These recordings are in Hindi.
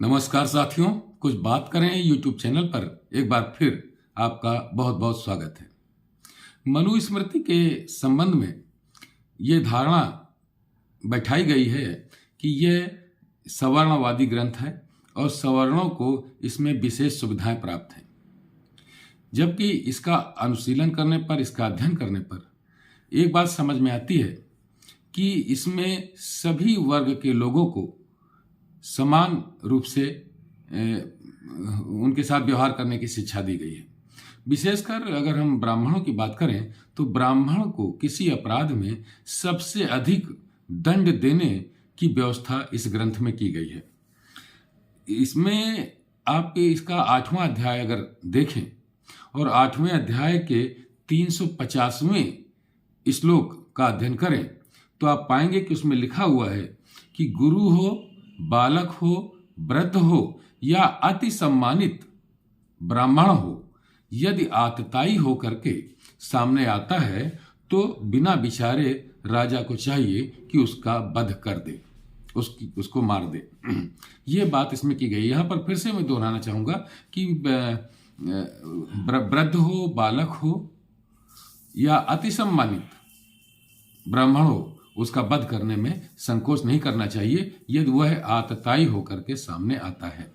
नमस्कार साथियों, कुछ बात करें यूट्यूब चैनल पर एक बार फिर आपका बहुत बहुत स्वागत है। मनुस्मृति के संबंध में ये धारणा बैठाई गई है कि यह सवर्णवादी ग्रंथ है और सवर्णों को इसमें विशेष सुविधाएं प्राप्त हैं, जबकि इसका अनुशीलन करने पर, इसका अध्ययन करने पर एक बात समझ में आती है कि इसमें सभी वर्ग के लोगों को समान रूप से उनके साथ व्यवहार करने की शिक्षा दी गई है। विशेषकर अगर हम ब्राह्मणों की बात करें तो ब्राह्मण को किसी अपराध में सबसे अधिक दंड देने की व्यवस्था इस ग्रंथ में की गई है। इसमें आप इसका 8वां अध्याय अगर देखें और 8वें अध्याय के 350वें श्लोक का अध्ययन करें तो आप पाएंगे कि उसमें लिखा हुआ है कि गुरु हो, बालक हो, वृद्ध हो या अति सम्मानित ब्राह्मण हो, यदि आतताई हो करके सामने आता है तो बिना विचारे राजा को चाहिए कि उसका वध कर दे, उसको मार दे। ये बात इसमें की गई। यहाँ पर फिर से मैं दोहराना चाहूँगा कि वृद्ध हो, बालक हो या अति सम्मानित ब्राह्मण हो, उसका वध करने में संकोच नहीं करना चाहिए यदि वह आतताई होकर के सामने आता है।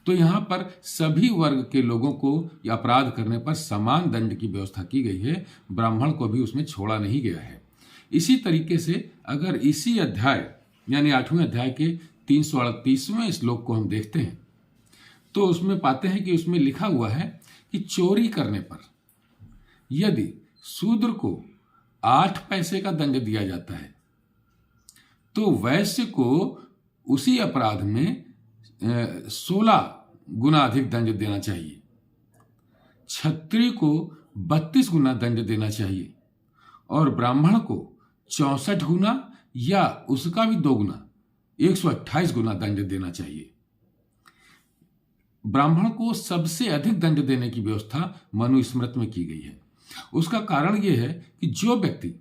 तो यहाँ पर सभी वर्ग के लोगों को अपराध करने पर समान दंड की व्यवस्था की गई है, ब्राह्मण को भी उसमें छोड़ा नहीं गया है। इसी तरीके से अगर इसी अध्याय यानी 8वें अध्याय के 338वें श्लोक को हम देखते हैं तो उसमें पाते हैं कि उसमें लिखा हुआ है कि चोरी करने पर यदि शूद्र को 8 पैसे का दंड दिया जाता है तो वैश्य को उसी अपराध में 16 गुना अधिक दंड देना चाहिए, क्षत्रिय को 32 गुना दंड देना चाहिए और ब्राह्मण को 64 गुना या उसका भी 2 गुना 128 गुना दंड देना चाहिए। ब्राह्मण को सबसे अधिक दंड देने की व्यवस्था मनुस्मृति में की गई है। उसका कारण यह है कि जो व्यक्ति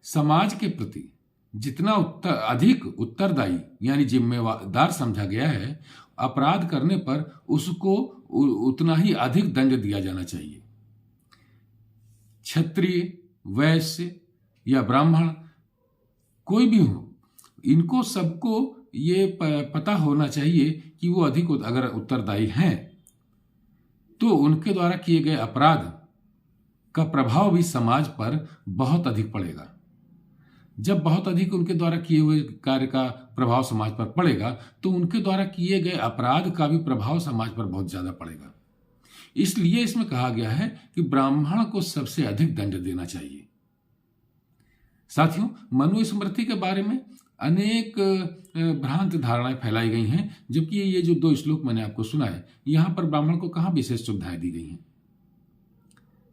समाज के प्रति जितना अधिक उत्तरदायी यानी जिम्मेदार समझा गया है, अपराध करने पर उसको उतना ही अधिक दंड दिया जाना चाहिए। क्षत्रिय, वैश्य या ब्राह्मण कोई भी हो, इनको सबको ये पता होना चाहिए कि वो अधिक अगर उत्तरदायी हैं तो उनके द्वारा किए गए अपराध का प्रभाव भी समाज पर बहुत अधिक पड़ेगा। जब बहुत अधिक उनके द्वारा किए हुए कार्य का प्रभाव समाज पर पड़ेगा तो उनके द्वारा किए गए अपराध का भी प्रभाव समाज पर बहुत ज्यादा पड़ेगा। इसलिए इसमें कहा गया है कि ब्राह्मण को सबसे अधिक दंड देना चाहिए। साथियों, मनुस्मृति के बारे में अनेक भ्रांत धारणाएं फैलाई गई हैं, जबकि ये जो 2 श्लोक मैंने आपको सुनाए, यहां पर ब्राह्मण को कहां विशेष सुविधाएं दी गई हैं,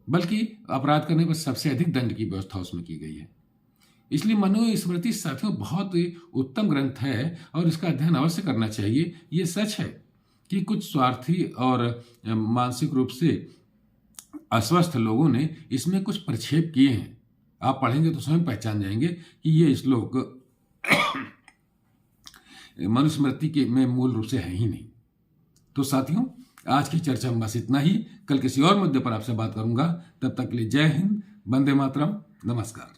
बल्कि अपराध करने पर सबसे अधिक दंड की व्यवस्था उसमें की गई है। इसलिए मनुस्मृति साथियों बहुत ही उत्तम ग्रंथ है और इसका अध्ययन अवश्य करना चाहिए। ये सच है कि कुछ स्वार्थी और मानसिक रूप से अस्वस्थ लोगों ने इसमें कुछ प्रक्षेप किए हैं। आप पढ़ेंगे तो स्वयं पहचान जाएंगे कि ये श्लोक मनुस्मृति के में मूल रूप से है ही नहीं। तो साथियों, आज की चर्चा में बस इतना ही। कल किसी और मुद्दे पर आपसे बात करूंगा। तब तक के लिए जय हिंद, वंदे मातरम, नमस्कार।